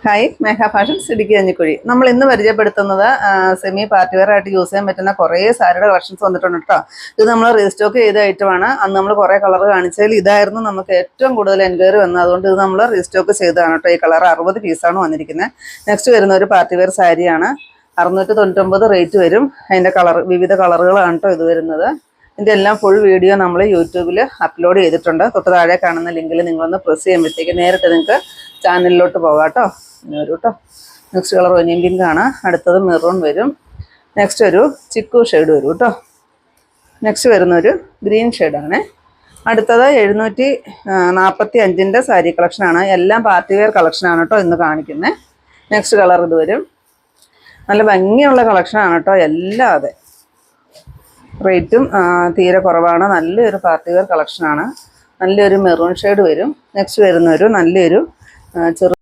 Hi, മേഘ fashions Idukki Kanjikuzhi. നമ്മൾ ഇന്ന് പരിചയപ്പെടുത്തുന്നത് സെമി പാർട്ടി വെയർ ആയിട്ട് യൂസ് ചെയ്യാൻ പറ്റുന്ന കുറേ സാരിയുടെ കളക്ഷൻസ് വന്നിട്ടുണ്ട് കേട്ടോ. ഇത് നമ്മൾ റീസ്റ്റോക്ക് ചെയ്ത ഐറ്റമാണ്. അന്ന് നമ്മൾ കുറേ കളർ കാണിച്ചതിൽ ഇതായിരുന്നു നമുക്ക് ഏറ്റവും കൂടുതൽ എൻക്വയറി വന്നത്. അതുകൊണ്ട് ഇത് നമ്മൾ റീസ്റ്റോക്ക് ചെയ്തതാണ് കേട്ടോ. ഈ കളർ 60 പീസാണ് വന്നിരിക്കുന്നത്. നെക്സ്റ്റ് വരുന്ന ഒരു പാർട്ടി വെയർ സാരിയാണ്. 699 റേറ്റ് വരും. അതിൻ്റെ വിവിധ കളറുകളാണ് കേട്ടോ ഇത് വരുന്നത്. ഇതിൻ്റെ എല്ലാം ഫുൾ വീഡിയോ നമ്മൾ യൂട്യൂബിൽ അപ്ലോഡ് ചെയ്തിട്ടുണ്ട്. തൊട്ട് താഴെ കാണുന്ന ലിങ്കിൽ നിങ്ങളൊന്ന് പ്രസ് ചെയ്യുമ്പോഴത്തേക്ക് നേരിട്ട് നിങ്ങൾക്ക് ചാനലിലോട്ട് പോകാം കേട്ടോ. വരും കേട്ടോ. നെക്സ്റ്റ് കളർ ഒനിയൻ പിങ്ക് ആണ്. അടുത്തത് മെറൂൺ വരും. നെക്സ്റ്റ് ഒരു ചിക്കു ഷെയ്ഡ് വരും കേട്ടോ. നെക്സ്റ്റ് വരുന്നൊരു ഗ്രീൻ ഷെയ്ഡാണ്. അടുത്തത് 745 സാരി കളക്ഷനാണ്. എല്ലാം പാർട്ടി വെയർ കളക്ഷനാണ് കേട്ടോ ഇന്ന് കാണിക്കുന്നത്. നെക്സ്റ്റ് കളർ ഇത് വരും. നല്ല ഭംഗിയുള്ള കളക്ഷനാണ് കേട്ടോ. എല്ലാം അതെ റേറ്റും തീരെ കുറവാണ്. നല്ലൊരു പാർട്ടി വെയർ കളക്ഷനാണ്. നല്ലൊരു മെറൂൺ ഷെയ്ഡ് വരും. നെക്സ്റ്റ് വരുന്നൊരു നല്ലൊരു ചെറു